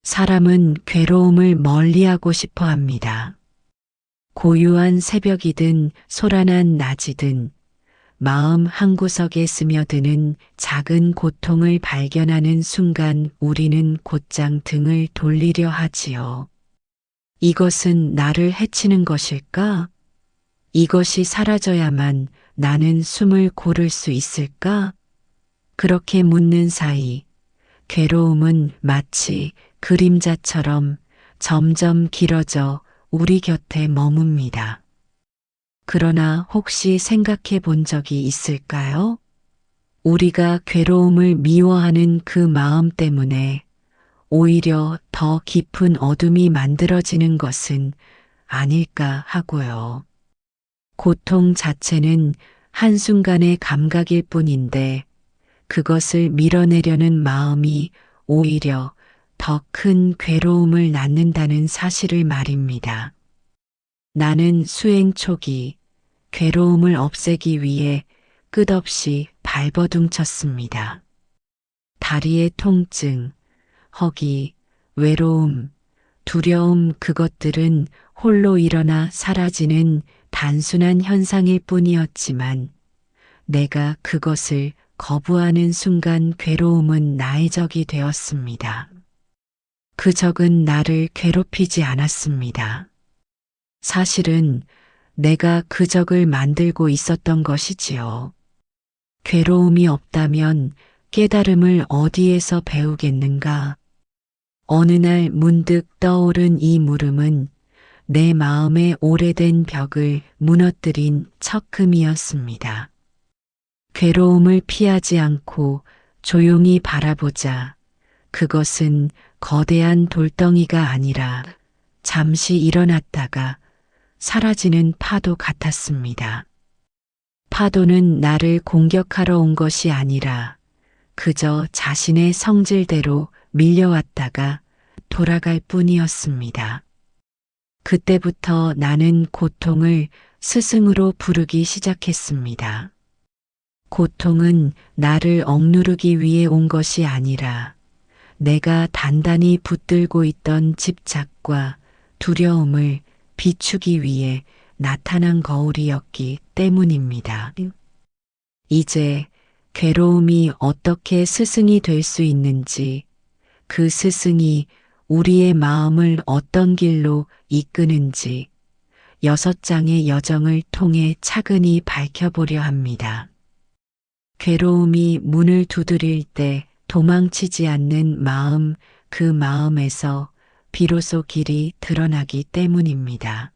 사람은 괴로움을 멀리하고 싶어 합니다. 고요한 새벽이든 소란한 낮이든 마음 한구석에 스며드는 작은 고통을 발견하는 순간 우리는 곧장 등을 돌리려 하지요. 이것은 나를 해치는 것일까? 이것이 사라져야만 나는 숨을 고를 수 있을까? 그렇게 묻는 사이 괴로움은 마치 그림자처럼 점점 길어져 우리 곁에 머뭅니다. 그러나 혹시 생각해 본 적이 있을까요? 우리가 괴로움을 미워하는 그 마음 때문에 오히려 더 깊은 어둠이 만들어지는 것은 아닐까 하고요. 고통 자체는 한순간의 감각일 뿐인데 그것을 밀어내려는 마음이 오히려 더 큰 괴로움을 낳는다는 사실을 말입니다. 나는 수행 초기 괴로움을 없애기 위해 끝없이 발버둥쳤습니다. 다리의 통증, 허기, 외로움, 두려움 그것들은 홀로 일어나 사라지는 단순한 현상일 뿐이었지만 내가 그것을 거부하는 순간 괴로움은 나의 적이 되었습니다. 그 적은 나를 괴롭히지 않았습니다. 사실은 내가 그 적을 만들고 있었던 것이지요. 괴로움이 없다면 깨달음을 어디에서 배우겠는가? 어느 날 문득 떠오른 이 물음은 내 마음의 오래된 벽을 무너뜨린 척금이었습니다. 괴로움을 피하지 않고 조용히 바라보자. 그것은 거대한 돌덩이가 아니라 잠시 일어났다가 사라지는 파도 같았습니다. 파도는 나를 공격하러 온 것이 아니라 그저 자신의 성질대로 밀려왔다가 돌아갈 뿐이었습니다. 그때부터 나는 고통을 스승으로 부르기 시작했습니다. 고통은 나를 억누르기 위해 온 것이 아니라 내가 단단히 붙들고 있던 집착과 두려움을 비추기 위해 나타난 거울이었기 때문입니다. 이제 괴로움이 어떻게 스승이 될 수 있는지, 그 스승이 우리의 마음을 어떤 길로 이끄는지 6장의 여정을 통해 차근히 밝혀보려 합니다. 괴로움이 문을 두드릴 때 도망치지 않는 마음, 그 마음에서 비로소 길이 드러나기 때문입니다.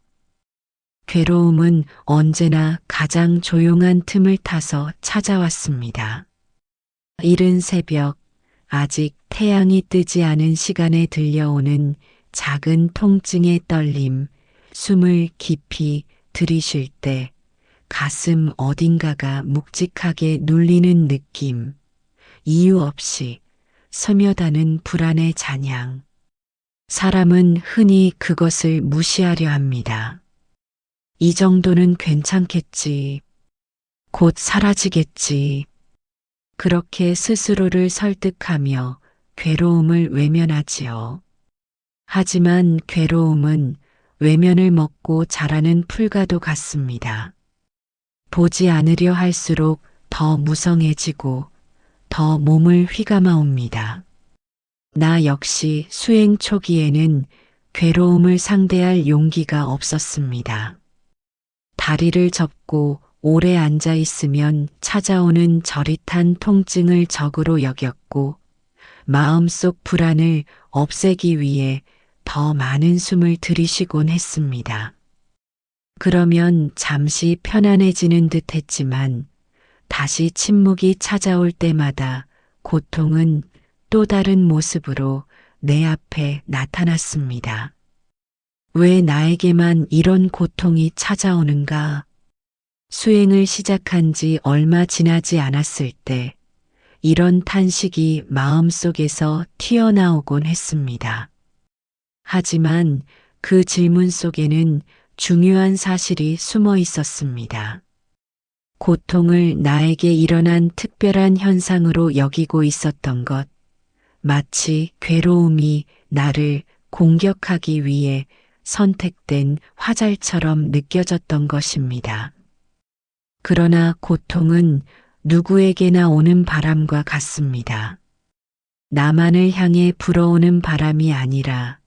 괴로움은 언제나 가장 조용한 틈을 타서 찾아왔습니다. 이른 새벽, 아직 태양이 뜨지 않은 시간에 들려오는 작은 통증의 떨림, 숨을 깊이 들이쉴 때 가슴 어딘가가 묵직하게 눌리는 느낌, 이유 없이 스며다는 불안의 잔향. 사람은 흔히 그것을 무시하려 합니다. 이 정도는 괜찮겠지. 곧 사라지겠지. 그렇게 스스로를 설득하며 괴로움을 외면하지요. 하지만 괴로움은 외면을 먹고 자라는 풀과도 같습니다. 보지 않으려 할수록 더 무성해지고 더 몸을 휘감아 옵니다. 나 역시 수행 초기에는 괴로움을 상대할 용기가 없었습니다. 다리를 접고 오래 앉아 있으면 찾아오는 저릿한 통증을 적으로 여겼고 마음속 불안을 없애기 위해 더 많은 숨을 들이쉬곤 했습니다. 그러면 잠시 편안해지는 듯 했지만 다시 침묵이 찾아올 때마다 고통은 또 다른 모습으로 내 앞에 나타났습니다. 왜 나에게만 이런 고통이 찾아오는가? 수행을 시작한 지 얼마 지나지 않았을 때 이런 탄식이 마음속에서 튀어나오곤 했습니다. 하지만 그 질문 속에는 중요한 사실이 숨어 있었습니다. 고통을 나에게 일어난 특별한 현상으로 여기고 있었던 것, 마치 괴로움이 나를 공격하기 위해 선택된 화살처럼 느껴졌던 것입니다. 그러나 고통은 누구에게나 오는 바람과 같습니다. 나만을 향해 불어오는 바람이 아니라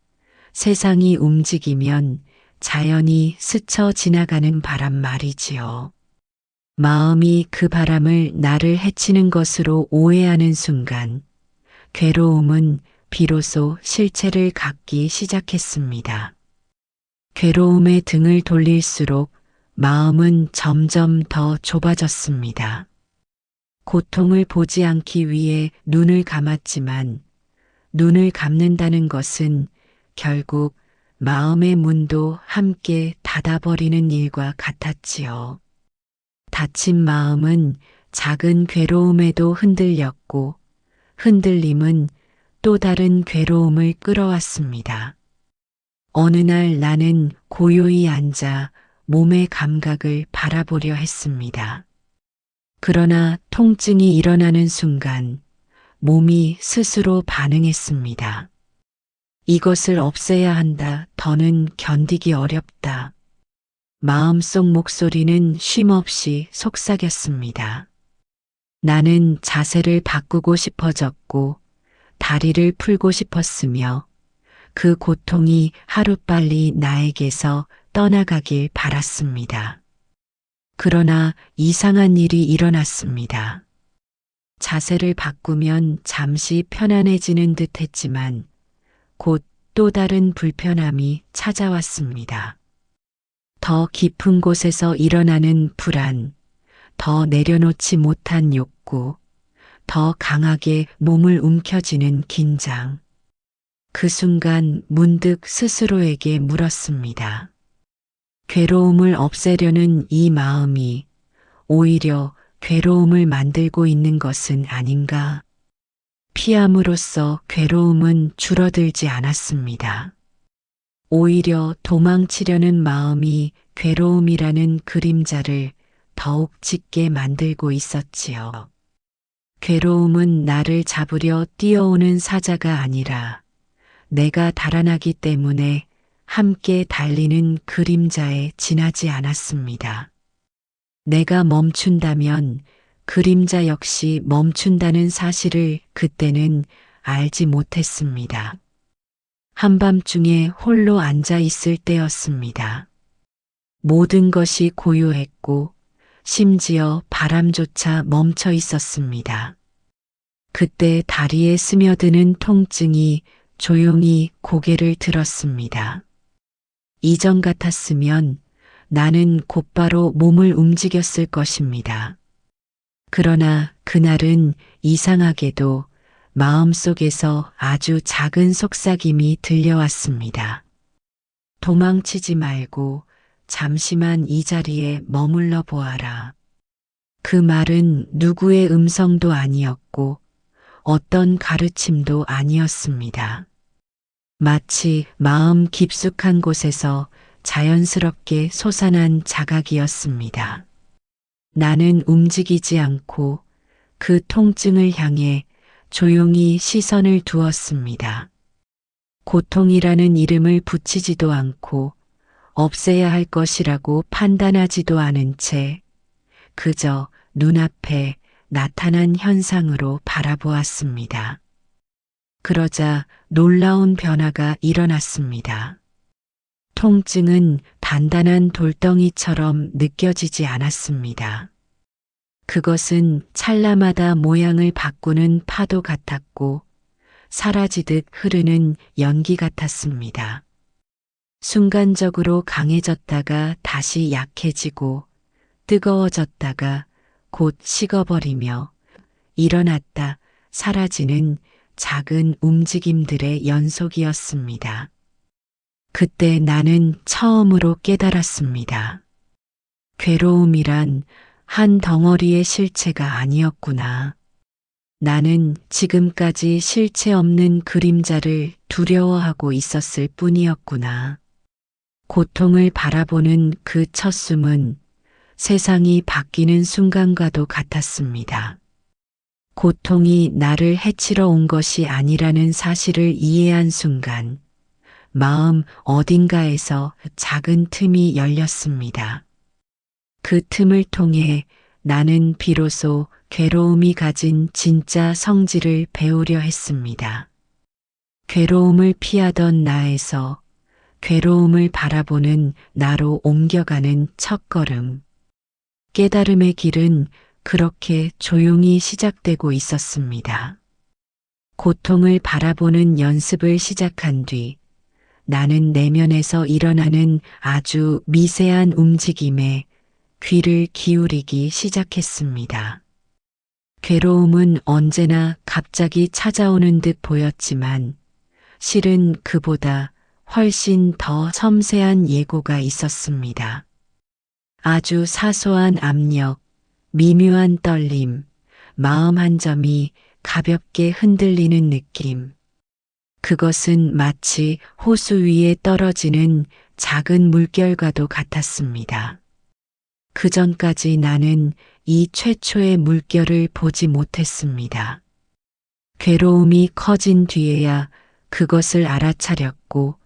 세상이 움직이면 자연히 스쳐 지나가는 바람 말이지요. 마음이 그 바람을 나를 해치는 것으로 오해하는 순간 괴로움은 비로소 실체를 갖기 시작했습니다. 괴로움에 등을 돌릴수록 마음은 점점 더 좁아졌습니다. 고통을 보지 않기 위해 눈을 감았지만 눈을 감는다는 것은 결국 마음의 문도 함께 닫아버리는 일과 같았지요. 다친 마음은 작은 괴로움에도 흔들렸고 흔들림은 또 다른 괴로움을 끌어왔습니다. 어느 날 나는 고요히 앉아 몸의 감각을 바라보려 했습니다. 그러나 통증이 일어나는 순간 몸이 스스로 반응했습니다. 이것을 없애야 한다. 더는 견디기 어렵다. 마음속 목소리는 쉼없이 속삭였습니다. 나는 자세를 바꾸고 싶어졌고 다리를 풀고 싶었으며 그 고통이 하루빨리 나에게서 떠나가길 바랐습니다. 그러나 이상한 일이 일어났습니다. 자세를 바꾸면 잠시 편안해지는 듯 했지만 곧 또 다른 불편함이 찾아왔습니다. 더 깊은 곳에서 일어나는 불안, 더 내려놓지 못한 욕구, 더 강하게 몸을 움켜쥐는 긴장. 그 순간 문득 스스로에게 물었습니다. 괴로움을 없애려는 이 마음이 오히려 괴로움을 만들고 있는 것은 아닌가? 피함으로써 괴로움은 줄어들지 않았습니다. 오히려 도망치려는 마음이 괴로움이라는 그림자를 더욱 짙게 만들고 있었지요. 괴로움은 나를 잡으려 뛰어오는 사자가 아니라 내가 달아나기 때문에 함께 달리는 그림자에 지나지 않았습니다. 내가 멈춘다면 그림자 역시 멈춘다는 사실을 그때는 알지 못했습니다. 한밤중에 홀로 앉아 있을 때였습니다. 모든 것이 고요했고 심지어 바람조차 멈춰 있었습니다. 그때 다리에 스며드는 통증이 조용히 고개를 들었습니다. 이전 같았으면 나는 곧바로 몸을 움직였을 것입니다. 그러나 그날은 이상하게도 마음속에서 아주 작은 속삭임이 들려왔습니다. 도망치지 말고 잠시만 이 자리에 머물러 보아라. 그 말은 누구의 음성도 아니었고 어떤 가르침도 아니었습니다. 마치 마음 깊숙한 곳에서 자연스럽게 솟아난 자각이었습니다. 나는 움직이지 않고 그 통증을 향해 조용히 시선을 두었습니다. 고통이라는 이름을 붙이지도 않고 없애야 할 것이라고 판단하지도 않은 채 그저 눈앞에 나타난 현상으로 바라보았습니다. 그러자 놀라운 변화가 일어났습니다. 통증은 단단한 돌덩이처럼 느껴지지 않았습니다. 그것은 찰나마다 모양을 바꾸는 파도 같았고 사라지듯 흐르는 연기 같았습니다. 순간적으로 강해졌다가 다시 약해지고 뜨거워졌다가 곧 식어버리며 일어났다 사라지는 작은 움직임들의 연속이었습니다. 그때 나는 처음으로 깨달았습니다. 괴로움이란 한 덩어리의 실체가 아니었구나. 나는 지금까지 실체 없는 그림자를 두려워하고 있었을 뿐이었구나. 고통을 바라보는 그 첫 숨은 세상이 바뀌는 순간과도 같았습니다. 고통이 나를 해치러 온 것이 아니라는 사실을 이해한 순간 마음 어딘가에서 작은 틈이 열렸습니다. 그 틈을 통해 나는 비로소 괴로움이 가진 진짜 성질을 배우려 했습니다. 괴로움을 피하던 나에서 괴로움을 바라보는 나로 옮겨가는 첫걸음. 깨달음의 길은 그렇게 조용히 시작되고 있었습니다. 고통을 바라보는 연습을 시작한 뒤 나는 내면에서 일어나는 아주 미세한 움직임에 귀를 기울이기 시작했습니다. 괴로움은 언제나 갑자기 찾아오는 듯 보였지만 실은 그보다 훨씬 더 섬세한 예고가 있었습니다. 아주 사소한 압력, 미묘한 떨림, 마음 한 점이 가볍게 흔들리는 느낌. 그것은 마치 호수 위에 떨어지는 작은 물결과도 같았습니다. 그 전까지 나는 이 최초의 물결을 보지 못했습니다. 괴로움이 커진 뒤에야 그것을 알아차렸고,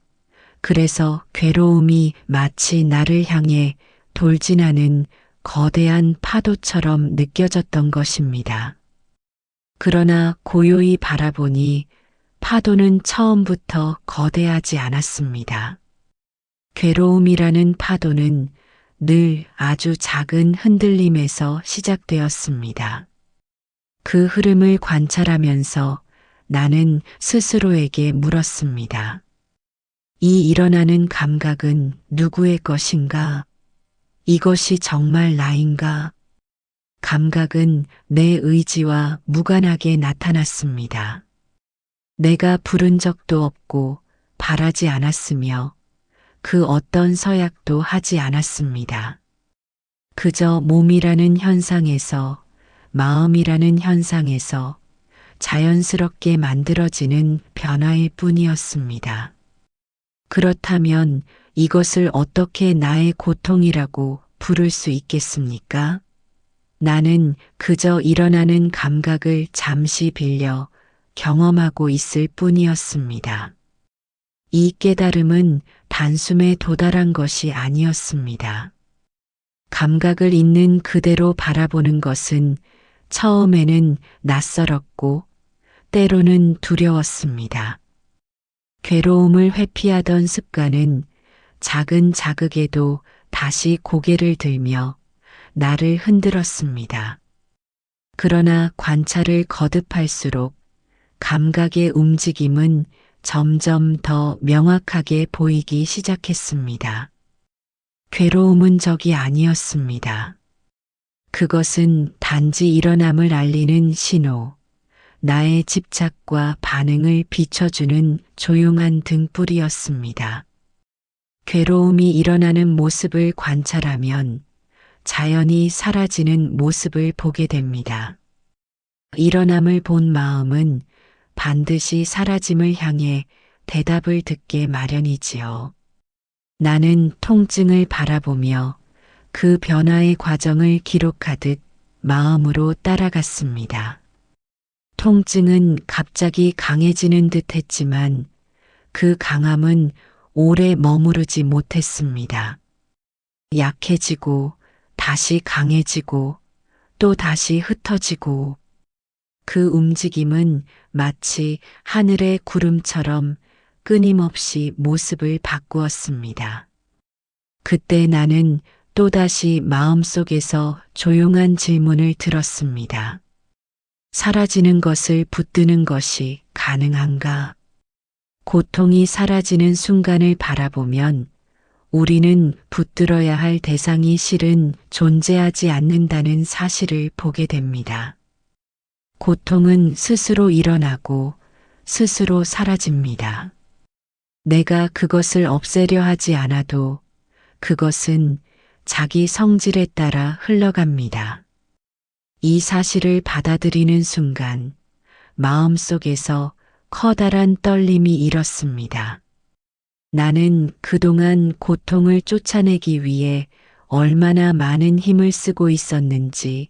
그래서 괴로움이 마치 나를 향해 돌진하는 거대한 파도처럼 느껴졌던 것입니다. 그러나 고요히 바라보니 파도는 처음부터 거대하지 않았습니다. 괴로움이라는 파도는 늘 아주 작은 흔들림에서 시작되었습니다. 그 흐름을 관찰하면서 나는 스스로에게 물었습니다. 이 일어나는 감각은 누구의 것인가? 이것이 정말 나인가? 감각은 내 의지와 무관하게 나타났습니다. 내가 부른 적도 없고 바라지 않았으며 그 어떤 서약도 하지 않았습니다. 그저 몸이라는 현상에서, 마음이라는 현상에서 자연스럽게 만들어지는 변화일 뿐이었습니다. 그렇다면 이것을 어떻게 나의 고통이라고 부를 수 있겠습니까? 나는 그저 일어나는 감각을 잠시 빌려 경험하고 있을 뿐이었습니다. 이 깨달음은 단숨에 도달한 것이 아니었습니다. 감각을 있는 그대로 바라보는 것은 처음에는 낯설었고 때로는 두려웠습니다. 괴로움을 회피하던 습관은 작은 자극에도 다시 고개를 들며 나를 흔들었습니다. 그러나 관찰을 거듭할수록 감각의 움직임은 점점 더 명확하게 보이기 시작했습니다. 괴로움은 적이 아니었습니다. 그것은 단지 일어남을 알리는 신호, 나의 집착과 반응을 비춰주는 조용한 등불이었습니다. 괴로움이 일어나는 모습을 관찰하면 자연히 사라지는 모습을 보게 됩니다. 일어남을 본 마음은 반드시 사라짐을 향해 대답을 듣게 마련이지요. 나는 통증을 바라보며 그 변화의 과정을 기록하듯 마음으로 따라갔습니다. 통증은 갑자기 강해지는 듯 했지만 그 강함은 오래 머무르지 못했습니다. 약해지고 다시 강해지고 또 다시 흩어지고 그 움직임은 마치 하늘의 구름처럼 끊임없이 모습을 바꾸었습니다. 그때 나는 또다시 마음속에서 조용한 질문을 들었습니다. 사라지는 것을 붙드는 것이 가능한가? 고통이 사라지는 순간을 바라보면 우리는 붙들어야 할 대상이 실은 존재하지 않는다는 사실을 보게 됩니다. 고통은 스스로 일어나고 스스로 사라집니다. 내가 그것을 없애려 하지 않아도 그것은 자기 성질에 따라 흘러갑니다. 이 사실을 받아들이는 순간 마음속에서 커다란 떨림이 일었습니다. 나는 그동안 고통을 쫓아내기 위해 얼마나 많은 힘을 쓰고 있었는지,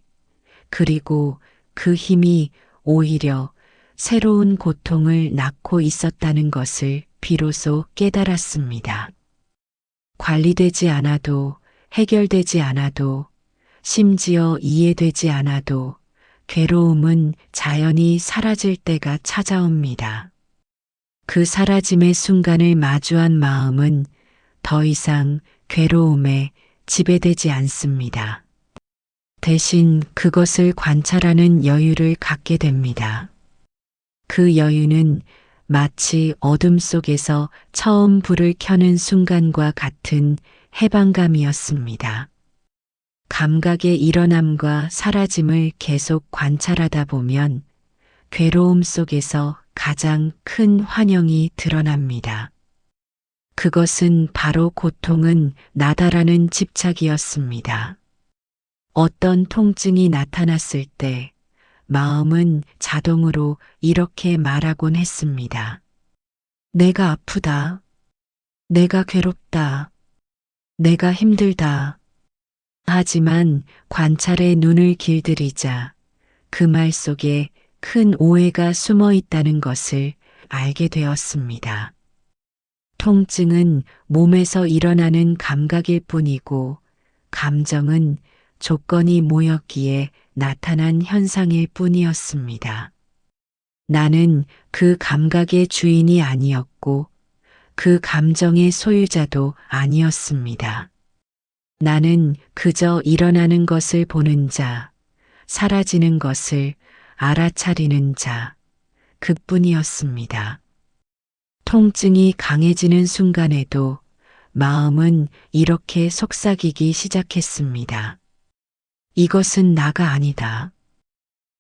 그리고 그 힘이 오히려 새로운 고통을 낳고 있었다는 것을 비로소 깨달았습니다. 관리되지 않아도, 해결되지 않아도, 심지어 이해되지 않아도 괴로움은 자연히 사라질 때가 찾아옵니다. 그 사라짐의 순간을 마주한 마음은 더 이상 괴로움에 지배되지 않습니다. 대신 그것을 관찰하는 여유를 갖게 됩니다. 그 여유는 마치 어둠 속에서 처음 불을 켜는 순간과 같은 해방감이었습니다. 감각의 일어남과 사라짐을 계속 관찰하다 보면 괴로움 속에서 가장 큰 환영이 드러납니다. 그것은 바로 고통은 나다라는 집착이었습니다. 어떤 통증이 나타났을 때 마음은 자동으로 이렇게 말하곤 했습니다. 내가 아프다. 내가 괴롭다. 내가 힘들다. 하지만 관찰에 눈을 길들이자 그 말 속에 큰 오해가 숨어 있다는 것을 알게 되었습니다. 통증은 몸에서 일어나는 감각일 뿐이고 감정은 조건이 모였기에 나타난 현상일 뿐이었습니다. 나는 그 감각의 주인이 아니었고 그 감정의 소유자도 아니었습니다. 나는 그저 일어나는 것을 보는 자, 사라지는 것을 알아차리는 자, 그뿐이었습니다. 통증이 강해지는 순간에도 마음은 이렇게 속삭이기 시작했습니다. 이것은 나가 아니다.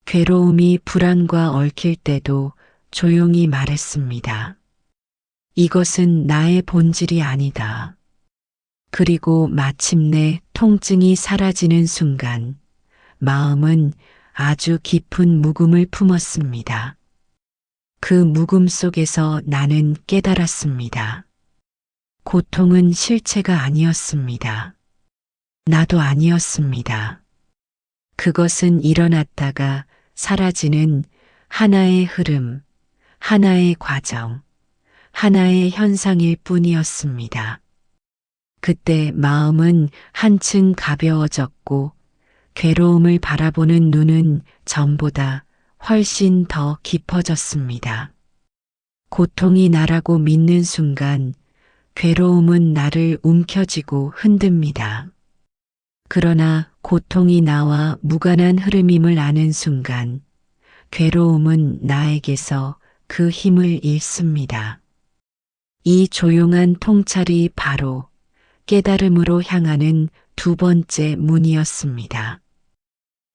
괴로움이 불안과 얽힐 때도 조용히 말했습니다. 이것은 나의 본질이 아니다. 그리고 마침내 통증이 사라지는 순간 마음은 아주 깊은 묵음을 품었습니다. 그 묵음 속에서 나는 깨달았습니다. 고통은 실체가 아니었습니다. 나도 아니었습니다. 그것은 일어났다가 사라지는 하나의 흐름, 하나의 과정, 하나의 현상일 뿐이었습니다. 그때 마음은 한층 가벼워졌고 괴로움을 바라보는 눈은 전보다 훨씬 더 깊어졌습니다. 고통이 나라고 믿는 순간 괴로움은 나를 움켜쥐고 흔듭니다. 그러나 고통이 나와 무관한 흐름임을 아는 순간 괴로움은 나에게서 그 힘을 잃습니다. 이 조용한 통찰이 바로 깨달음으로 향하는 두 번째 문이었습니다.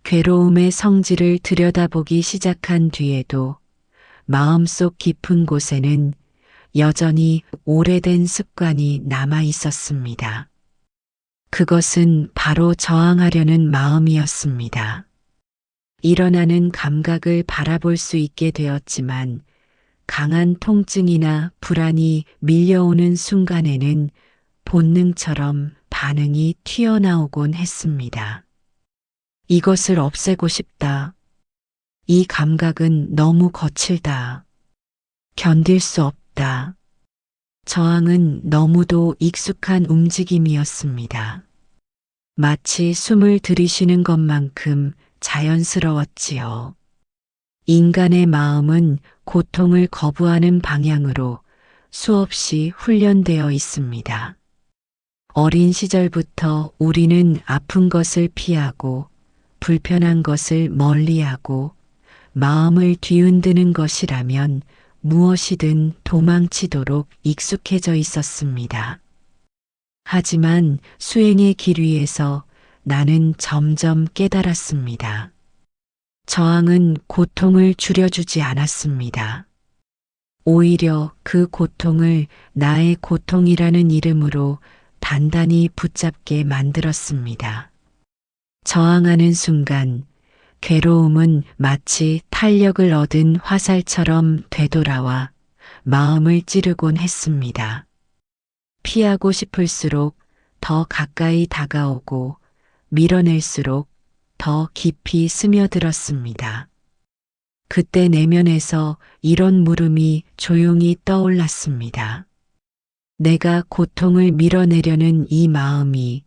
괴로움의 성질을 들여다보기 시작한 뒤에도 마음속 깊은 곳에는 여전히 오래된 습관이 남아 있었습니다. 그것은 바로 저항하려는 마음이었습니다. 일어나는 감각을 바라볼 수 있게 되었지만 강한 통증이나 불안이 밀려오는 순간에는 본능처럼 반응이 튀어나오곤 했습니다. 이것을 없애고 싶다. 이 감각은 너무 거칠다. 견딜 수 없다. 저항은 너무도 익숙한 움직임이었습니다. 마치 숨을 들이쉬는 것만큼 자연스러웠지요. 인간의 마음은 고통을 거부하는 방향으로 수없이 훈련되어 있습니다. 어린 시절부터 우리는 아픈 것을 피하고 불편한 것을 멀리하고 마음을 뒤흔드는 것이라면 무엇이든 도망치도록 익숙해져 있었습니다. 하지만 수행의 길 위에서 나는 점점 깨달았습니다. 저항은 고통을 줄여주지 않았습니다. 오히려 그 고통을 나의 고통이라는 이름으로 단단히 붙잡게 만들었습니다. 저항하는 순간 괴로움은 마치 탄력을 얻은 화살처럼 되돌아와 마음을 찌르곤 했습니다. 피하고 싶을수록 더 가까이 다가오고 밀어낼수록 더 깊이 스며들었습니다. 그때 내면에서 이런 물음이 조용히 떠올랐습니다. 내가 고통을 밀어내려는 이 마음이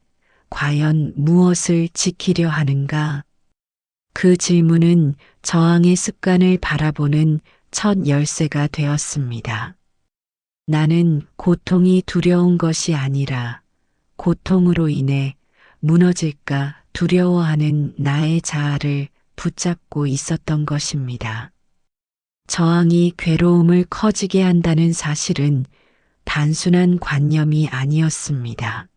과연 무엇을 지키려 하는가? 그 질문은 저항의 습관을 바라보는 첫 열쇠가 되었습니다. 나는 고통이 두려운 것이 아니라 고통으로 인해 무너질까 두려워하는 나의 자아를 붙잡고 있었던 것입니다. 저항이 괴로움을 커지게 한다는 사실은 단순한 관념이 아니었습니다.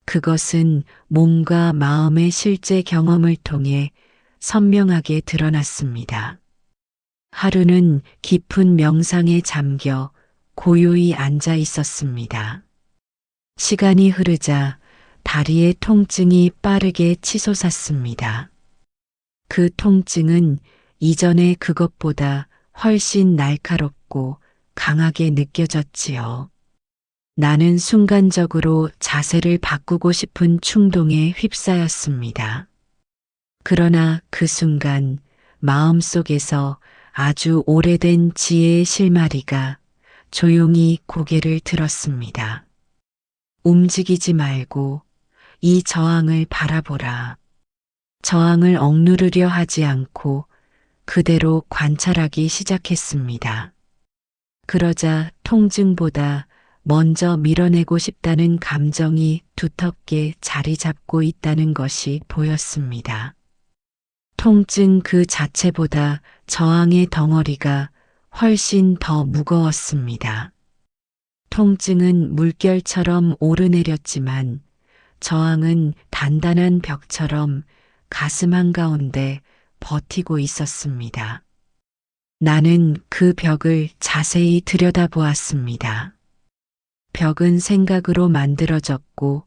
그것은 몸과 마음의 실제 경험을 통해 선명하게 드러났습니다. 하루는 깊은 명상에 잠겨 고요히 앉아 있었습니다. 시간이 흐르자 다리의 통증이 빠르게 치솟았습니다. 그 통증은 이전의 그것보다 훨씬 날카롭고 강하게 느껴졌지요. 나는 순간적으로 자세를 바꾸고 싶은 충동에 휩싸였습니다. 그러나 그 순간 마음속에서 아주 오래된 지혜의 실마리가 조용히 고개를 들었습니다. 움직이지 말고 이 저항을 바라보라. 저항을 억누르려 하지 않고 그대로 관찰하기 시작했습니다. 그러자 통증보다 먼저 밀어내고 싶다는 감정이 두텁게 자리 잡고 있다는 것이 보였습니다. 통증 그 자체보다 저항의 덩어리가 훨씬 더 무거웠습니다. 통증은 물결처럼 오르내렸지만 저항은 단단한 벽처럼 가슴 한가운데 버티고 있었습니다. 나는 그 벽을 자세히 들여다보았습니다. 벽은 생각으로 만들어졌고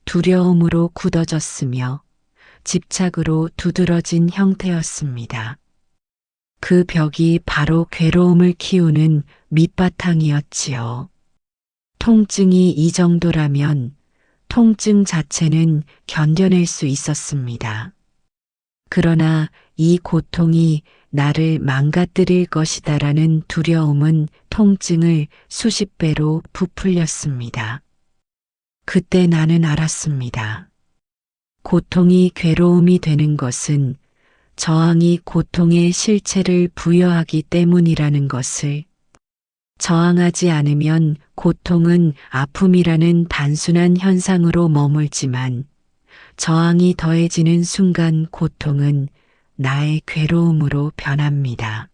두려움으로 굳어졌으며 집착으로 두드러진 형태였습니다. 그 벽이 바로 괴로움을 키우는 밑바탕이었지요. 통증이 이 정도라면 통증 자체는 견뎌낼 수 있었습니다. 그러나 이 고통이 나를 망가뜨릴 것이다라는 두려움은 통증을 수십 배로 부풀렸습니다. 그때 나는 알았습니다. 고통이 괴로움이 되는 것은 저항이 고통의 실체를 부여하기 때문이라는 것을, 저항하지 않으면 고통은 아픔이라는 단순한 현상으로 머물지만 저항이 더해지는 순간 고통은 나의 괴로움으로 변합니다.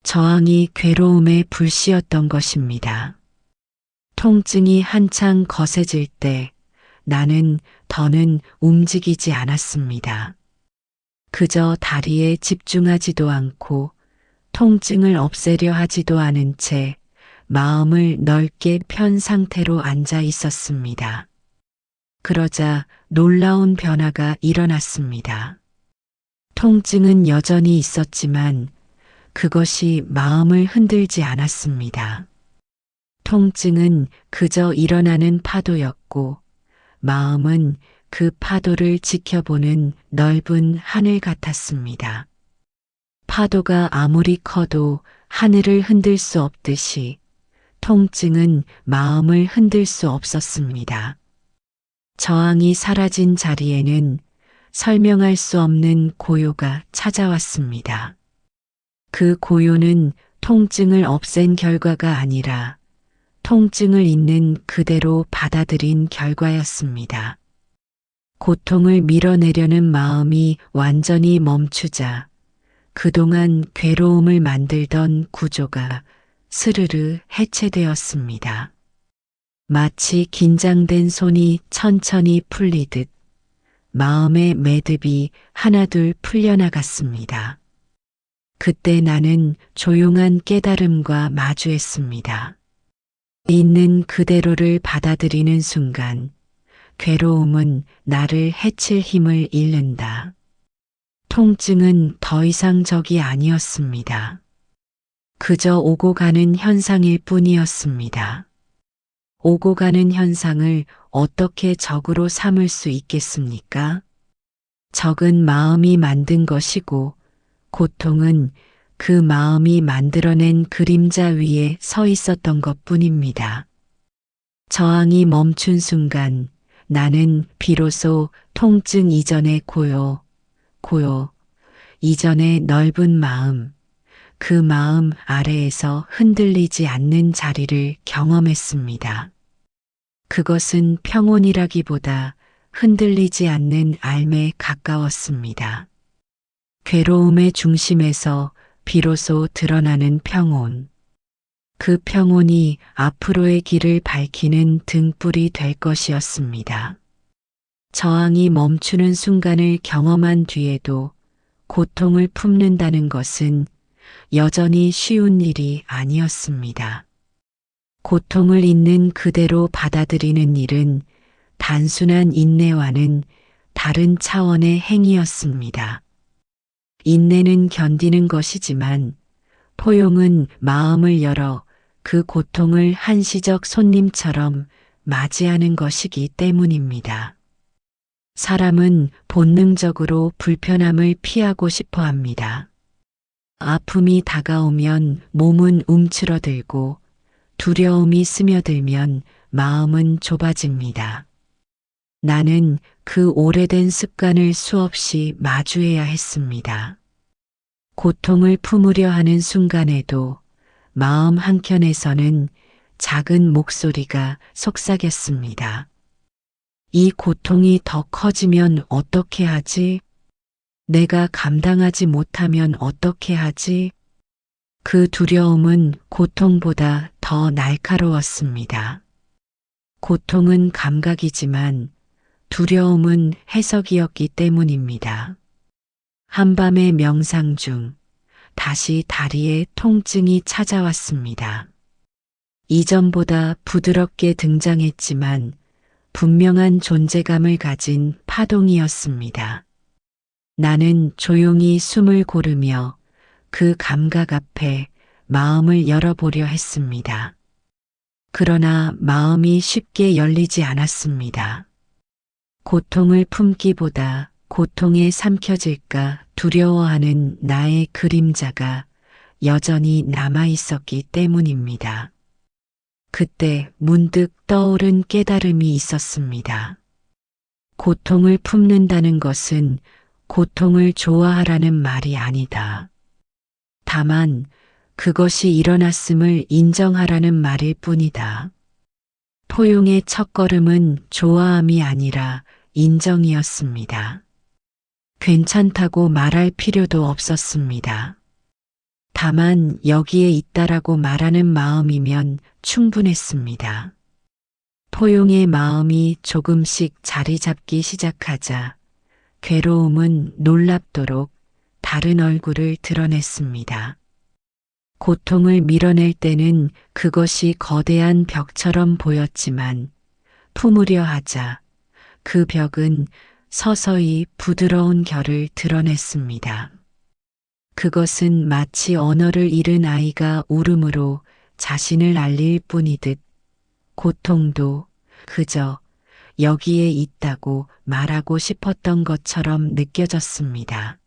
저항이 괴로움의 불씨였던 것입니다. 통증이 한창 거세질 때 나는 더는 움직이지 않았습니다. 그저 다리에 집중하지도 않고 통증을 없애려 하지도 않은 채 마음을 넓게 편 상태로 앉아 있었습니다. 그러자 놀라운 변화가 일어났습니다. 통증은 여전히 있었지만 그것이 마음을 흔들지 않았습니다. 통증은 그저 일어나는 파도였고 마음은 그 파도를 지켜보는 넓은 하늘 같았습니다. 파도가 아무리 커도 하늘을 흔들 수 없듯이 통증은 마음을 흔들 수 없었습니다. 저항이 사라진 자리에는 설명할 수 없는 고요가 찾아왔습니다. 그 고요는 통증을 없앤 결과가 아니라 통증을 있는 그대로 받아들인 결과였습니다. 고통을 밀어내려는 마음이 완전히 멈추자 그동안 괴로움을 만들던 구조가 스르르 해체되었습니다. 마치 긴장된 손이 천천히 풀리듯 마음의 매듭이 하나둘 풀려나갔습니다. 그때 나는 조용한 깨달음과 마주했습니다. 있는 그대로를 받아들이는 순간 괴로움은 나를 해칠 힘을 잃는다. 통증은 더 이상 적이 아니었습니다. 그저 오고 가는 현상일 뿐이었습니다. 오고 가는 현상을 어떻게 적으로 삼을 수 있겠습니까? 적은 마음이 만든 것이고 고통은 그 마음이 만들어낸 그림자 위에 서 있었던 것뿐입니다. 저항이 멈춘 순간 나는 비로소 통증 이전의 고요, 이전의 넓은 마음, 그 마음 아래에서 흔들리지 않는 자리를 경험했습니다. 그것은 평온이라기보다 흔들리지 않는 앓에 가까웠습니다. 괴로움의 중심에서 비로소 드러나는 평온. 그 평온이 앞으로의 길을 밝히는 등불이 될 것이었습니다. 저항이 멈추는 순간을 경험한 뒤에도 고통을 품는다는 것은 여전히 쉬운 일이 아니었습니다. 고통을 있는 그대로 받아들이는 일은 단순한 인내와는 다른 차원의 행위였습니다. 인내는 견디는 것이지만 포용은 마음을 열어 그 고통을 한시적 손님처럼 맞이하는 것이기 때문입니다. 사람은 본능적으로 불편함을 피하고 싶어 합니다. 아픔이 다가오면 몸은 움츠러들고 두려움이 스며들면 마음은 좁아집니다. 나는 그 오래된 습관을 수없이 마주해야 했습니다. 고통을 품으려 하는 순간에도 마음 한켠에서는 작은 목소리가 속삭였습니다. 이 고통이 더 커지면 어떻게 하지? 내가 감당하지 못하면 어떻게 하지? 그 두려움은 고통보다 더 날카로웠습니다. 고통은 감각이지만 두려움은 해석이었기 때문입니다. 한밤의 명상 중 다시 다리에 통증이 찾아왔습니다. 이전보다 부드럽게 등장했지만 분명한 존재감을 가진 파동이었습니다. 나는 조용히 숨을 고르며 그 감각 앞에 마음을 열어보려 했습니다. 그러나 마음이 쉽게 열리지 않았습니다. 고통을 품기보다 고통에 삼켜질까 두려워하는 나의 그림자가 여전히 남아 있었기 때문입니다. 그때 문득 떠오른 깨달음이 있었습니다. 고통을 품는다는 것은 고통을 좋아하라는 말이 아니다. 다만 그것이 일어났음을 인정하라는 말일 뿐이다. 포용의 첫걸음은 좋아함이 아니라 인정이었습니다. 괜찮다고 말할 필요도 없었습니다. 다만 여기에 있다라고 말하는 마음이면 충분했습니다. 포용의 마음이 조금씩 자리 잡기 시작하자 괴로움은 놀랍도록 다른 얼굴을 드러냈습니다. 고통을 밀어낼 때는 그것이 거대한 벽처럼 보였지만 품으려 하자 그 벽은 서서히 부드러운 결을 드러냈습니다. 그것은 마치 언어를 잃은 아이가 울음으로 자신을 알릴 뿐이듯 고통도 그저 여기에 있다고 말하고 싶었던 것처럼 느껴졌습니다.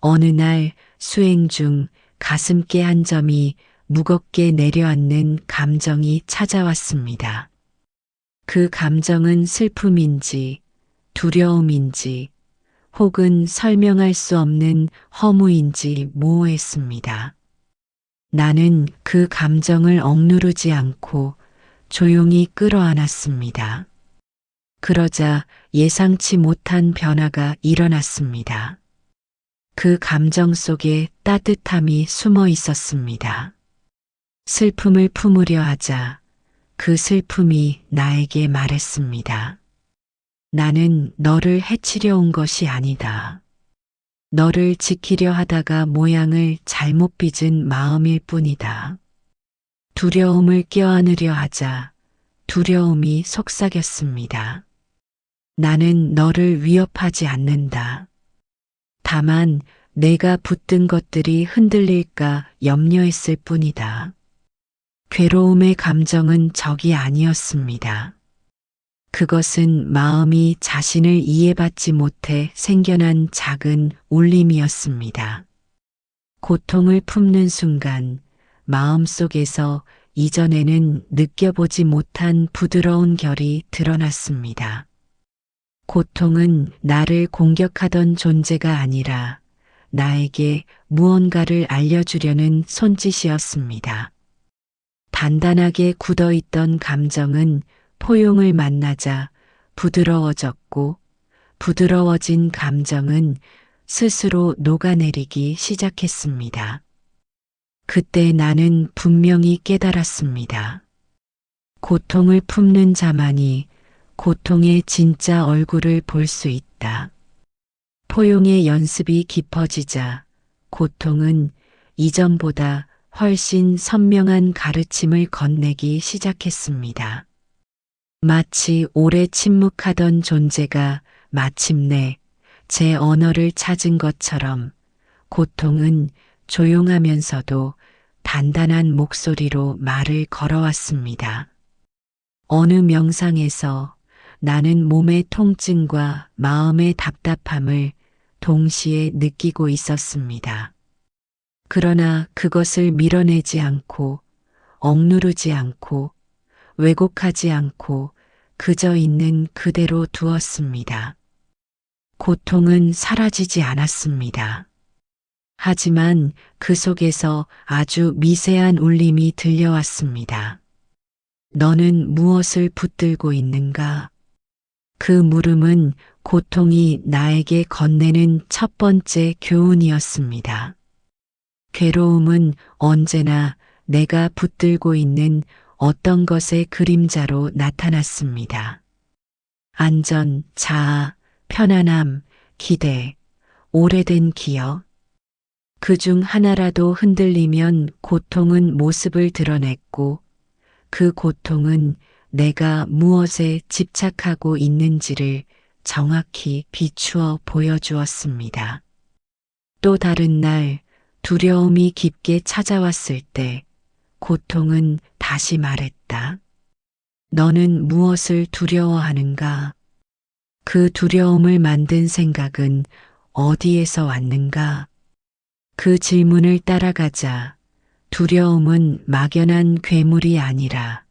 어느 날 수행 중 가슴께 한 점이 무겁게 내려앉는 감정이 찾아왔습니다. 그 감정은 슬픔인지 두려움인지 혹은 설명할 수 없는 허무인지 모호했습니다. 나는 그 감정을 억누르지 않고 조용히 끌어안았습니다. 그러자 예상치 못한 변화가 일어났습니다. 그 감정 속에 따뜻함이 숨어 있었습니다. 슬픔을 품으려 하자 그 슬픔이 나에게 말했습니다. 나는 너를 해치려 온 것이 아니다. 너를 지키려 하다가 모양을 잘못 빚은 마음일 뿐이다. 두려움을 껴안으려 하자 두려움이 속삭였습니다. 나는 너를 위협하지 않는다. 다만 내가 붙든 것들이 흔들릴까 염려했을 뿐이다. 괴로움의 감정은 적이 아니었습니다. 그것은 마음이 자신을 이해받지 못해 생겨난 작은 울림이었습니다. 고통을 품는 순간 마음속에서 이전에는 느껴보지 못한 부드러운 결이 드러났습니다. 고통은 나를 공격하던 존재가 아니라 나에게 무언가를 알려주려는 손짓이었습니다. 단단하게 굳어있던 감정은 포용을 만나자 부드러워졌고, 부드러워진 감정은 스스로 녹아내리기 시작했습니다. 그때 나는 분명히 깨달았습니다. 고통을 품는 자만이 고통의 진짜 얼굴을 볼 수 있다. 포용의 연습이 깊어지자 고통은 이전보다 훨씬 선명한 가르침을 건네기 시작했습니다. 마치 오래 침묵하던 존재가 마침내 제 언어를 찾은 것처럼 고통은 조용하면서도 단단한 목소리로 말을 걸어왔습니다. 어느 명상에서 나는 몸의 통증과 마음의 답답함을 동시에 느끼고 있었습니다. 그러나 그것을 밀어내지 않고, 억누르지 않고, 왜곡하지 않고 그저 있는 그대로 두었습니다. 고통은 사라지지 않았습니다. 하지만 그 속에서 아주 미세한 울림이 들려왔습니다. 너는 무엇을 붙들고 있는가? 그 물음은 고통이 나에게 건네는 첫 번째 교훈이었습니다. 괴로움은 언제나 내가 붙들고 있는 어떤 것의 그림자로 나타났습니다. 안전, 자아, 편안함, 기대, 오래된 기억. 그중 하나라도 흔들리면 고통은 모습을 드러냈고, 그 고통은 내가 무엇에 집착하고 있는지를 정확히 비추어 보여주었습니다. 또 다른 날 두려움이 깊게 찾아왔을 때 고통은 다시 말했다. 너는 무엇을 두려워하는가? 그 두려움을 만든 생각은 어디에서 왔는가? 그 질문을 따라가자 두려움은 막연한 괴물이 아니라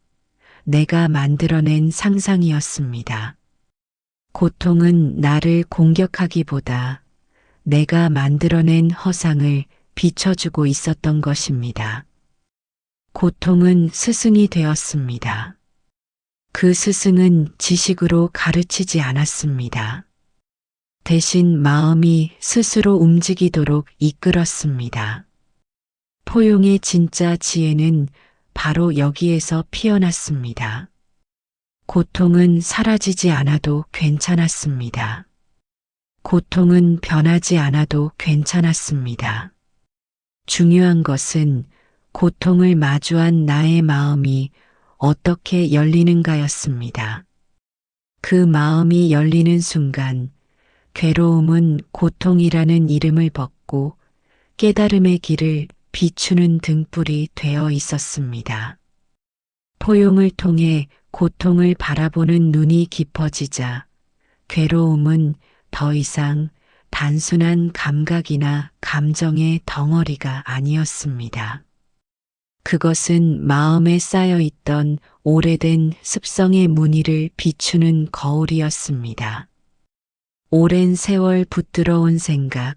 내가 만들어낸 상상이었습니다. 고통은 나를 공격하기보다 내가 만들어낸 허상을 비춰주고 있었던 것입니다. 고통은 스승이 되었습니다. 그 스승은 지식으로 가르치지 않았습니다. 대신 마음이 스스로 움직이도록 이끌었습니다. 포용의 진짜 지혜는 바로 여기에서 피어났습니다. 고통은 사라지지 않아도 괜찮았습니다. 고통은 변하지 않아도 괜찮았습니다. 중요한 것은 고통을 마주한 나의 마음이 어떻게 열리는가였습니다. 그 마음이 열리는 순간 괴로움은 고통이라는 이름을 벗고 깨달음의 길을 비추는 등불이 되어 있었습니다. 포용을 통해 고통을 바라보는 눈이 깊어지자 괴로움은 더 이상 단순한 감각이나 감정의 덩어리가 아니었습니다. 그것은 마음에 쌓여있던 오래된 습성의 무늬를 비추는 거울이었습니다. 오랜 세월 붙들어온 생각,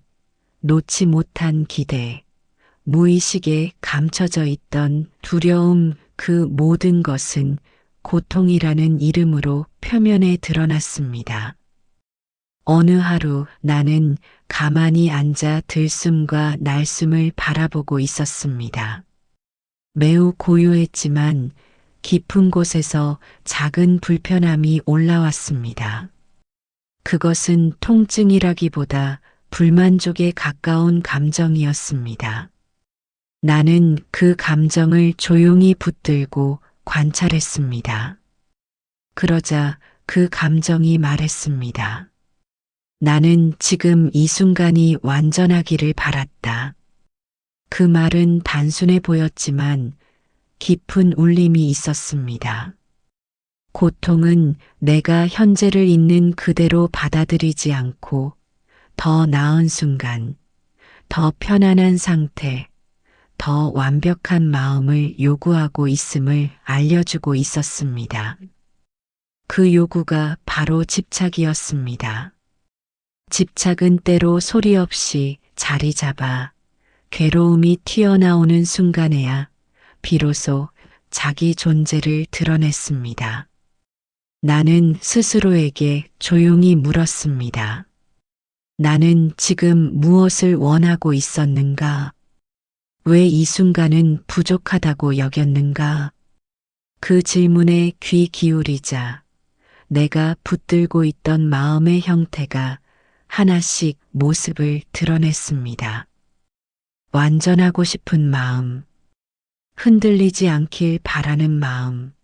놓지 못한 기대, 무의식에 감춰져 있던 두려움, 그 모든 것은 고통이라는 이름으로 표면에 드러났습니다. 어느 하루 나는 가만히 앉아 들숨과 날숨을 바라보고 있었습니다. 매우 고요했지만 깊은 곳에서 작은 불편함이 올라왔습니다. 그것은 통증이라기보다 불만족에 가까운 감정이었습니다. 나는 그 감정을 조용히 붙들고 관찰했습니다. 그러자 그 감정이 말했습니다. 나는 지금 이 순간이 완전하기를 바랐다. 그 말은 단순해 보였지만 깊은 울림이 있었습니다. 고통은 내가 현재를 있는 그대로 받아들이지 않고 더 나은 순간, 더 편안한 상태, 더 완벽한 마음을 요구하고 있음을 알려주고 있었습니다. 그 요구가 바로 집착이었습니다. 집착은 때로 소리 없이 자리 잡아 괴로움이 튀어나오는 순간에야 비로소 자기 존재를 드러냈습니다. 나는 스스로에게 조용히 물었습니다. 나는 지금 무엇을 원하고 있었는가? 왜 이 순간은 부족하다고 여겼는가? 그 질문에 귀 기울이자 내가 붙들고 있던 마음의 형태가 하나씩 모습을 드러냈습니다. 완전하고 싶은 마음, 흔들리지 않길 바라는 마음,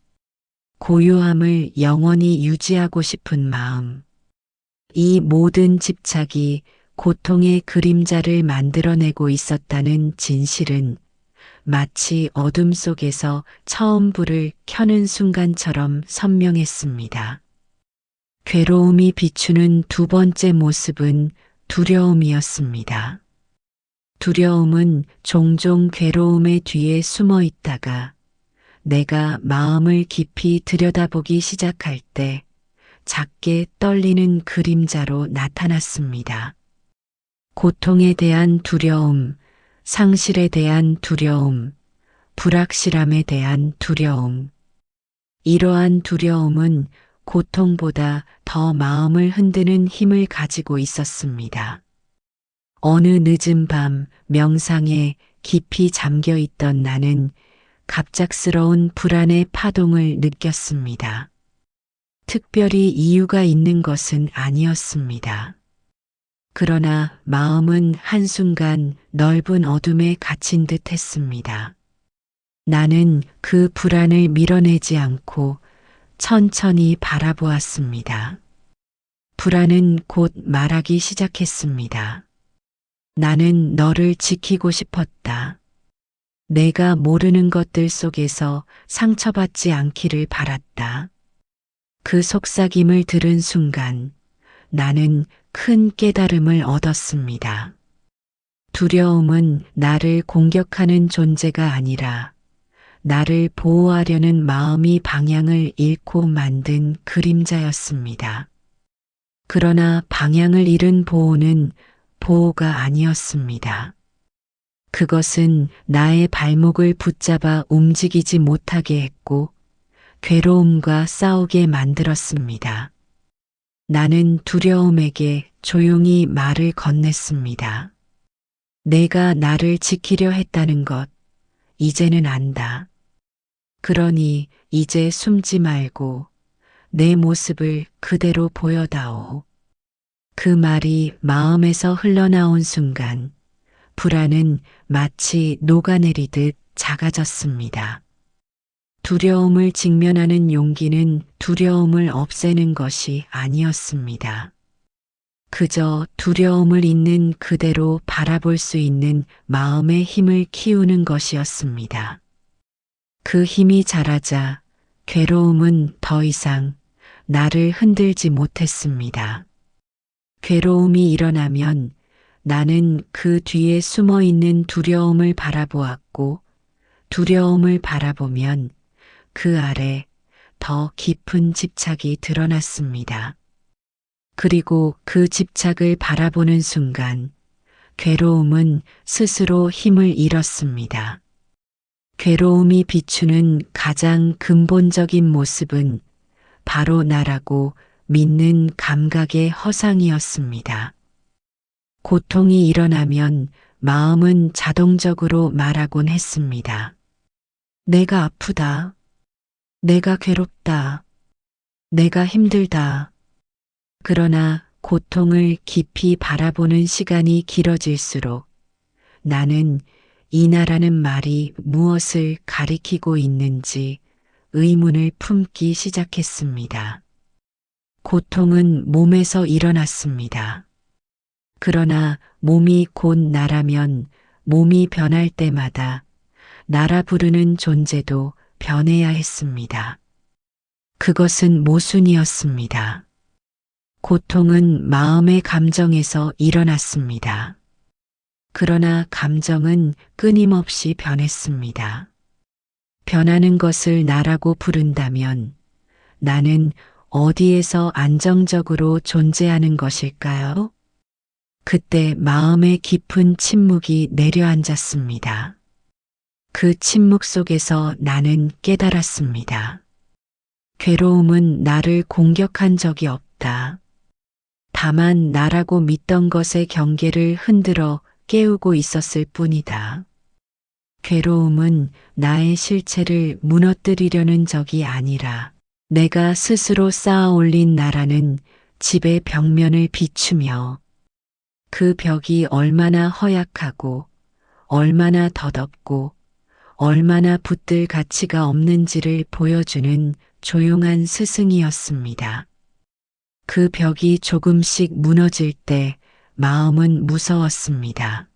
고요함을 영원히 유지하고 싶은 마음. 이 모든 집착이 고통의 그림자를 만들어내고 있었다는 진실은 마치 어둠 속에서 처음 불을 켜는 순간처럼 선명했습니다. 괴로움이 비추는 두 번째 모습은 두려움이었습니다. 두려움은 종종 괴로움의 뒤에 숨어 있다가 내가 마음을 깊이 들여다보기 시작할 때 작게 떨리는 그림자로 나타났습니다. 고통에 대한 두려움, 상실에 대한 두려움, 불확실함에 대한 두려움. 이러한 두려움은 고통보다 더 마음을 흔드는 힘을 가지고 있었습니다. 어느 늦은 밤 명상에 깊이 잠겨 있던 나는 갑작스러운 불안의 파동을 느꼈습니다. 특별히 이유가 있는 것은 아니었습니다. 그러나 마음은 한순간 넓은 어둠에 갇힌 듯 했습니다. 나는 그 불안을 밀어내지 않고 천천히 바라보았습니다. 불안은 곧 말하기 시작했습니다. 나는 너를 지키고 싶었다. 내가 모르는 것들 속에서 상처받지 않기를 바랐다. 그 속삭임을 들은 순간 나는 큰 깨달음을 얻었습니다. 두려움은 나를 공격하는 존재가 아니라 나를 보호하려는 마음이 방향을 잃고 만든 그림자였습니다. 그러나 방향을 잃은 보호는 보호가 아니었습니다. 그것은 나의 발목을 붙잡아 움직이지 못하게 했고 괴로움과 싸우게 만들었습니다. 나는 두려움에게 조용히 말을 건넸습니다. 내가 나를 지키려 했다는 것, 이제는 안다. 그러니 이제 숨지 말고 내 모습을 그대로 보여다오. 그 말이 마음에서 흘러나온 순간 불안은 마치 녹아내리듯 작아졌습니다. 두려움을 직면하는 용기는 두려움을 없애는 것이 아니었습니다. 그저 두려움을 있는 그대로 바라볼 수 있는 마음의 힘을 키우는 것이었습니다. 그 힘이 자라자 괴로움은 더 이상 나를 흔들지 못했습니다. 괴로움이 일어나면 나는 그 뒤에 숨어 있는 두려움을 바라보았고 두려움을 바라보면 그 아래 더 깊은 집착이 드러났습니다. 그리고 그 집착을 바라보는 순간 괴로움은 스스로 힘을 잃었습니다. 괴로움이 비추는 가장 근본적인 모습은 바로 나라고 믿는 감각의 허상이었습니다. 고통이 일어나면 마음은 자동적으로 말하곤 했습니다. 내가 아프다. 내가 괴롭다. 내가 힘들다. 그러나 고통을 깊이 바라보는 시간이 길어질수록 나는 이나라는 말이 무엇을 가리키고 있는지 의문을 품기 시작했습니다. 고통은 몸에서 일어났습니다. 그러나 몸이 곧 나라면 몸이 변할 때마다 나라 부르는 존재도 변해야 했습니다. 그것은 모순이었습니다. 고통은 마음의 감정에서 일어났습니다. 그러나 감정은 끊임없이 변했습니다. 변하는 것을 나라고 부른다면 나는 어디에서 안정적으로 존재하는 것일까요? 그때 마음의 깊은 침묵이 내려앉았습니다. 그 침묵 속에서 나는 깨달았습니다. 괴로움은 나를 공격한 적이 없다. 다만 나라고 믿던 것의 경계를 흔들어 깨우고 있었을 뿐이다. 괴로움은 나의 실체를 무너뜨리려는 적이 아니라 내가 스스로 쌓아 올린 나라는 집의 벽면을 비추며 그 벽이 얼마나 허약하고 얼마나 덧없고 얼마나 붙들 가치가 없는지를 보여주는 조용한 스승이었습니다. 그 벽이 조금씩 무너질 때 마음은 무서웠습니다.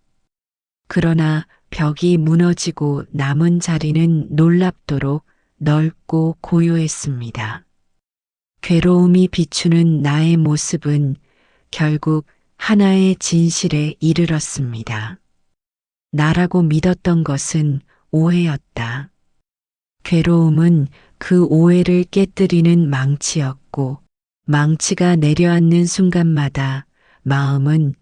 그러나 벽이 무너지고 남은 자리는 놀랍도록 넓고 고요했습니다. 괴로움이 비추는 나의 모습은 결국 하나의 진실에 이르렀습니다. 나라고 믿었던 것은 오해였다. 괴로움은 그 오해를 깨뜨리는 망치였고, 망치가 내려앉는 순간마다 마음은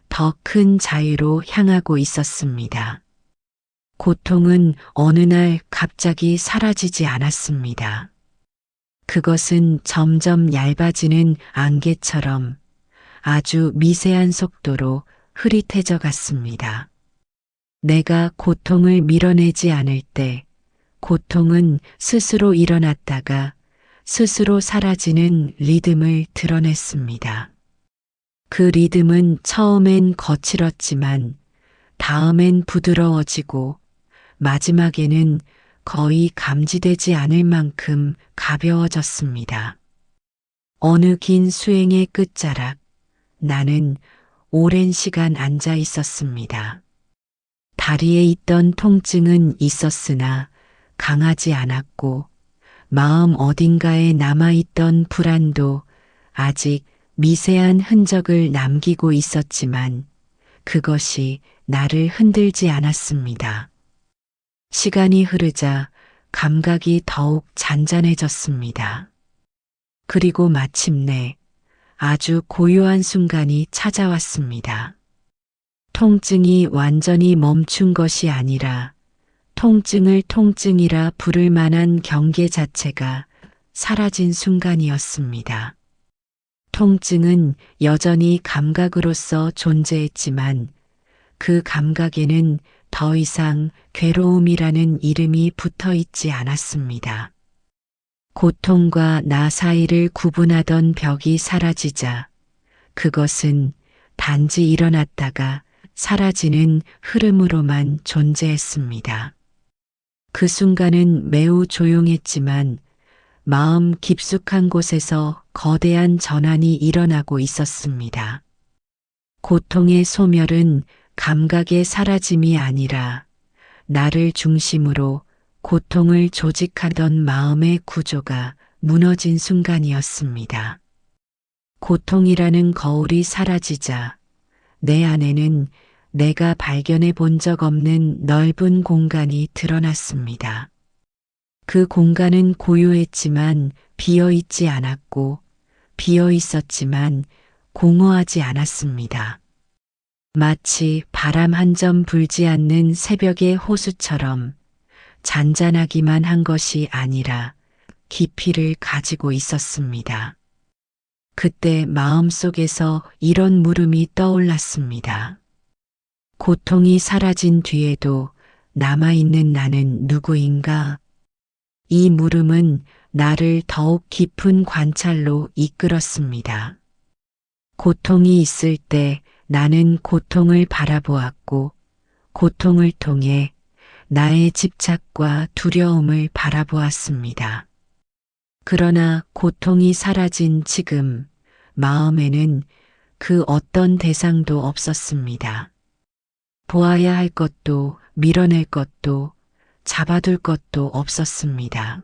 더 큰 자유로 향하고 있었습니다. 고통은 어느 날 갑자기 사라지지 않았습니다. 그것은 점점 얇아지는 안개처럼 아주 미세한 속도로 흐릿해져 갔습니다. 내가 고통을 밀어내지 않을 때 고통은 스스로 일어났다가 스스로 사라지는 리듬을 드러냈습니다. 그 리듬은 처음엔 거칠었지만 다음엔 부드러워지고 마지막에는 거의 감지되지 않을 만큼 가벼워졌습니다. 어느 긴 수행의 끝자락, 나는 오랜 시간 앉아 있었습니다. 다리에 있던 통증은 있었으나 강하지 않았고 마음 어딘가에 남아있던 불안도 아직 미세한 흔적을 남기고 있었지만 그것이 나를 흔들지 않았습니다. 시간이 흐르자 감각이 더욱 잔잔해졌습니다. 그리고 마침내 아주 고요한 순간이 찾아왔습니다. 통증이 완전히 멈춘 것이 아니라 통증을 통증이라 부를 만한 경계 자체가 사라진 순간이었습니다. 통증은 여전히 감각으로서 존재했지만 그 감각에는 더 이상 괴로움이라는 이름이 붙어 있지 않았습니다. 고통과 나 사이를 구분하던 벽이 사라지자 그것은 단지 일어났다가 사라지는 흐름으로만 존재했습니다. 그 순간은 매우 조용했지만 마음 깊숙한 곳에서 거대한 전환이 일어나고 있었습니다. 고통의 소멸은 감각의 사라짐이 아니라 나를 중심으로 고통을 조직하던 마음의 구조가 무너진 순간이었습니다. 고통이라는 거울이 사라지자 내 안에는 내가 발견해 본 적 없는 넓은 공간이 드러났습니다. 그 공간은 고요했지만 비어 있지 않았고 비어 있었지만 공허하지 않았습니다. 마치 바람 한 점 불지 않는 새벽의 호수처럼 잔잔하기만 한 것이 아니라 깊이를 가지고 있었습니다. 그때 마음속에서 이런 물음이 떠올랐습니다. 고통이 사라진 뒤에도 남아있는 나는 누구인가? 이 물음은 나를 더욱 깊은 관찰로 이끌었습니다. 고통이 있을 때 나는 고통을 바라보았고 고통을 통해 나의 집착과 두려움을 바라보았습니다. 그러나 고통이 사라진 지금 마음에는 그 어떤 대상도 없었습니다. 보아야 할 것도 밀어낼 것도 잡아둘 것도 없었습니다.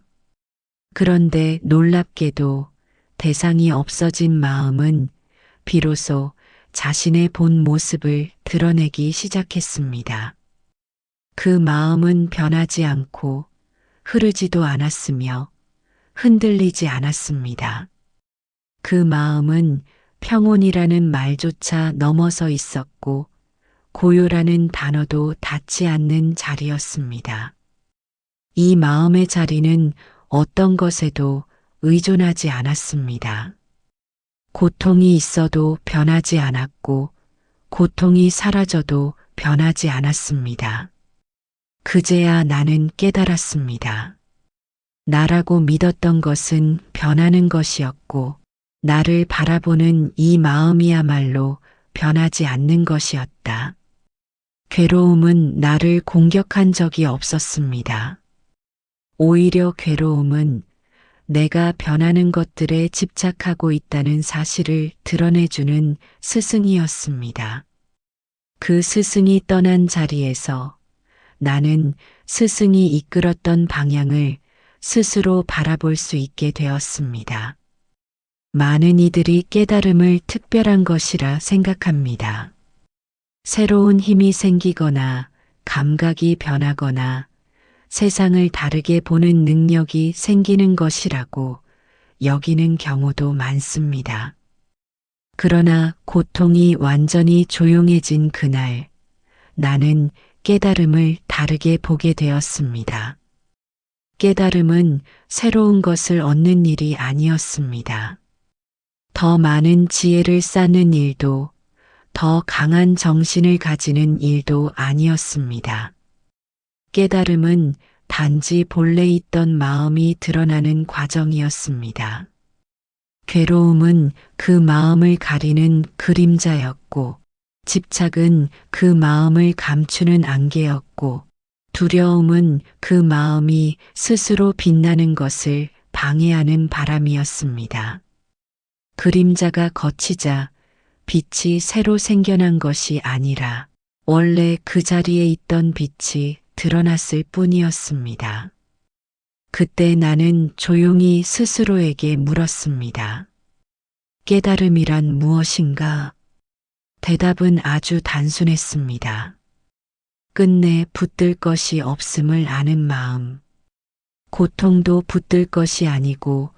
그런데 놀랍게도 대상이 없어진 마음은 비로소 자신의 본 모습을 드러내기 시작했습니다. 그 마음은 변하지 않고 흐르지도 않았으며 흔들리지 않았습니다. 그 마음은 평온이라는 말조차 넘어서 있었고 고요라는 단어도 닿지 않는 자리였습니다. 이 마음의 자리는 어떤 것에도 의존하지 않았습니다. 고통이 있어도 변하지 않았고 고통이 사라져도 변하지 않았습니다. 그제야 나는 깨달았습니다. 나라고 믿었던 것은 변하는 것이었고 나를 바라보는 이 마음이야말로 변하지 않는 것이었다. 괴로움은 나를 공격한 적이 없었습니다. 오히려 괴로움은 내가 변하는 것들에 집착하고 있다는 사실을 드러내주는 스승이었습니다. 그 스승이 떠난 자리에서 나는 스승이 이끌었던 방향을 스스로 바라볼 수 있게 되었습니다. 많은 이들이 깨달음을 특별한 것이라 생각합니다. 새로운 힘이 생기거나 감각이 변하거나 세상을 다르게 보는 능력이 생기는 것이라고 여기는 경우도 많습니다. 그러나 고통이 완전히 조용해진 그날, 나는 깨달음을 다르게 보게 되었습니다. 깨달음은 새로운 것을 얻는 일이 아니었습니다. 더 많은 지혜를 쌓는 일도, 더 강한 정신을 가지는 일도 아니었습니다. 깨달음은 단지 본래 있던 마음이 드러나는 과정이었습니다. 괴로움은 그 마음을 가리는 그림자였고, 집착은 그 마음을 감추는 안개였고, 두려움은 그 마음이 스스로 빛나는 것을 방해하는 바람이었습니다. 그림자가 걷히자 빛이 새로 생겨난 것이 아니라 원래 그 자리에 있던 빛이 드러났을 뿐이었습니다. 그때 나는 조용히 스스로에게 물었습니다. 깨달음이란 무엇인가? 대답은 아주 단순했습니다. 끝내 붙들 것이 없음을 아는 마음. 고통도 붙들 것이 아니고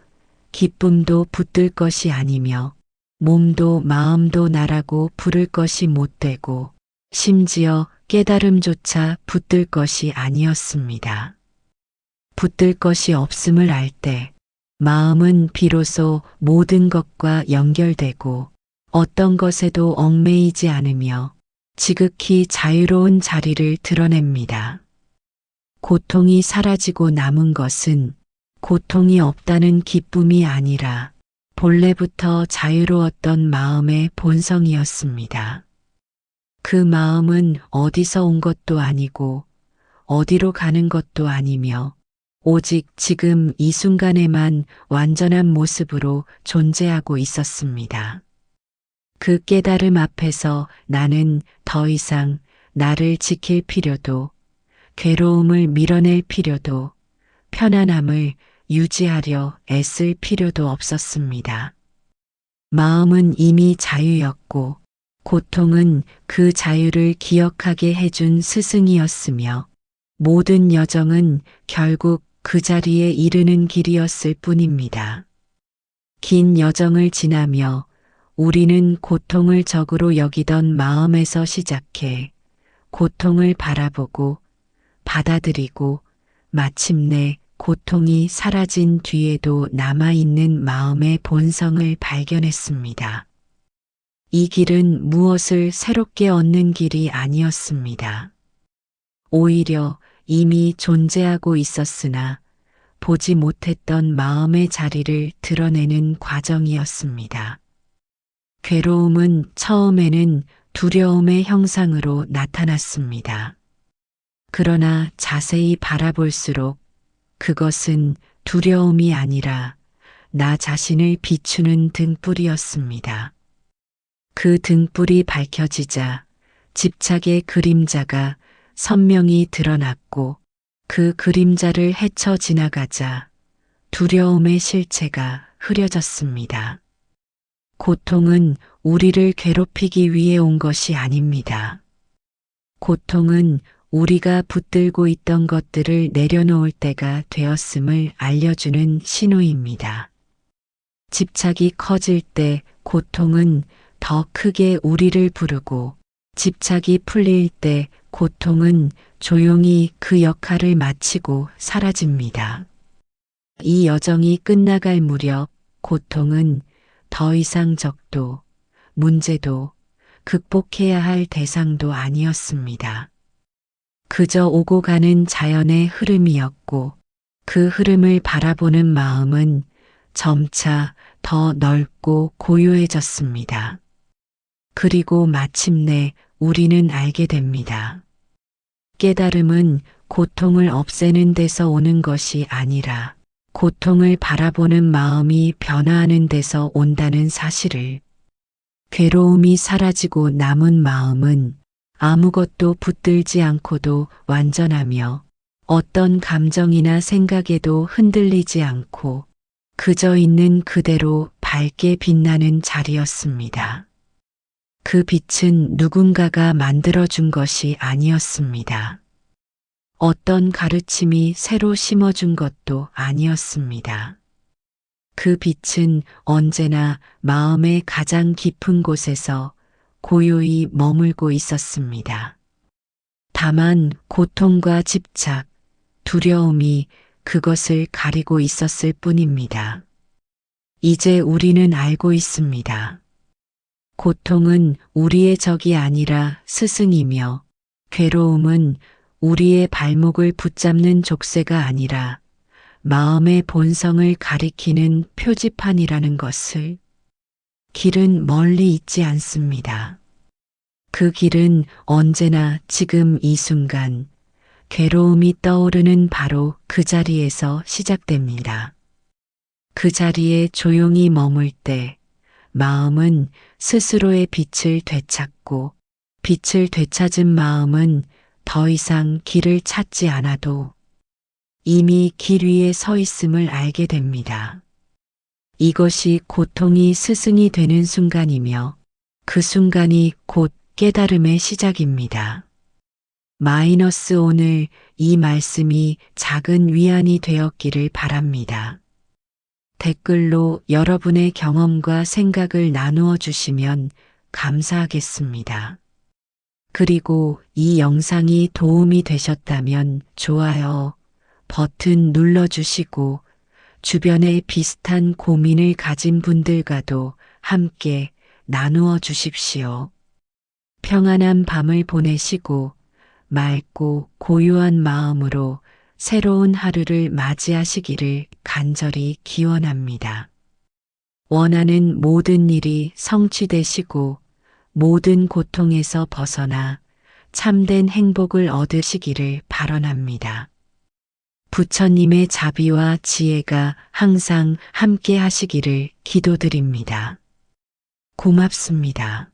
기쁨도 붙들 것이 아니며 몸도 마음도 나라고 부를 것이 못 되고 심지어 깨달음조차 붙들 것이 아니었습니다. 붙들 것이 없음을 알 때 마음은 비로소 모든 것과 연결되고 어떤 것에도 얽매이지 않으며 지극히 자유로운 자리를 드러냅니다. 고통이 사라지고 남은 것은 고통이 없다는 기쁨이 아니라 본래부터 자유로웠던 마음의 본성이었습니다. 그 마음은 어디서 온 것도 아니고 어디로 가는 것도 아니며 오직 지금 이 순간에만 완전한 모습으로 존재하고 있었습니다. 그 깨달음 앞에서 나는 더 이상 나를 지킬 필요도, 괴로움을 밀어낼 필요도, 편안함을 유지하려 애쓸 필요도 없었습니다. 마음은 이미 자유였고, 고통은 그 자유를 기억하게 해준 스승이었으며, 모든 여정은 결국 그 자리에 이르는 길이었을 뿐입니다. 긴 여정을 지나며 우리는 고통을 적으로 여기던 마음에서 시작해 고통을 바라보고 받아들이고 마침내 고통이 사라진 뒤에도 남아있는 마음의 본성을 발견했습니다. 이 길은 무엇을 새롭게 얻는 길이 아니었습니다. 오히려 이미 존재하고 있었으나 보지 못했던 마음의 자리를 드러내는 과정이었습니다. 괴로움은 처음에는 두려움의 형상으로 나타났습니다. 그러나 자세히 바라볼수록 그것은 두려움이 아니라 나 자신을 비추는 등불이었습니다. 그 등불이 밝혀지자 집착의 그림자가 선명히 드러났고 그 그림자를 헤쳐 지나가자 두려움의 실체가 흐려졌습니다. 고통은 우리를 괴롭히기 위해 온 것이 아닙니다. 고통은 우리가 붙들고 있던 것들을 내려놓을 때가 되었음을 알려주는 신호입니다. 집착이 커질 때 고통은 더 크게 우리를 부르고, 집착이 풀릴 때 고통은 조용히 그 역할을 마치고 사라집니다. 이 여정이 끝나갈 무렵 고통은 더 이상 적도, 문제도, 극복해야 할 대상도 아니었습니다. 그저 오고 가는 자연의 흐름이었고, 그 흐름을 바라보는 마음은 점차 더 넓고 고요해졌습니다. 그리고 마침내 우리는 알게 됩니다. 깨달음은 고통을 없애는 데서 오는 것이 아니라 고통을 바라보는 마음이 변화하는 데서 온다는 사실을. 괴로움이 사라지고 남은 마음은 아무것도 붙들지 않고도 완전하며, 어떤 감정이나 생각에도 흔들리지 않고 그저 있는 그대로 밝게 빛나는 자리였습니다. 그 빛은 누군가가 만들어준 것이 아니었습니다. 어떤 가르침이 새로 심어준 것도 아니었습니다. 그 빛은 언제나 마음의 가장 깊은 곳에서 고요히 머물고 있었습니다. 다만 고통과 집착, 두려움이 그것을 가리고 있었을 뿐입니다. 이제 우리는 알고 있습니다. 고통은 우리의 적이 아니라 스승이며, 괴로움은 우리의 발목을 붙잡는 족쇄가 아니라 마음의 본성을 가리키는 표지판이라는 것을. 길은 멀리 있지 않습니다. 그 길은 언제나 지금 이 순간, 괴로움이 떠오르는 바로 그 자리에서 시작됩니다. 그 자리에 조용히 머물 때 마음은 스스로의 빛을 되찾고, 빛을 되찾은 마음은 더 이상 길을 찾지 않아도 이미 길 위에 서 있음을 알게 됩니다. 이것이 고통이 스승이 되는 순간이며, 그 순간이 곧 깨달음의 시작입니다. 오늘 이 말씀이 작은 위안이 되었기를 바랍니다. 댓글로 여러분의 경험과 생각을 나누어 주시면 감사하겠습니다. 그리고 이 영상이 도움이 되셨다면 좋아요 버튼 눌러주시고, 주변에 비슷한 고민을 가진 분들과도 함께 나누어 주십시오. 평안한 밤을 보내시고 맑고 고요한 마음으로 새로운 하루를 맞이하시기를 간절히 기원합니다. 원하는 모든 일이 성취되시고 모든 고통에서 벗어나 참된 행복을 얻으시기를 발언합니다. 부처님의 자비와 지혜가 항상 함께 하시기를 기도드립니다. 고맙습니다.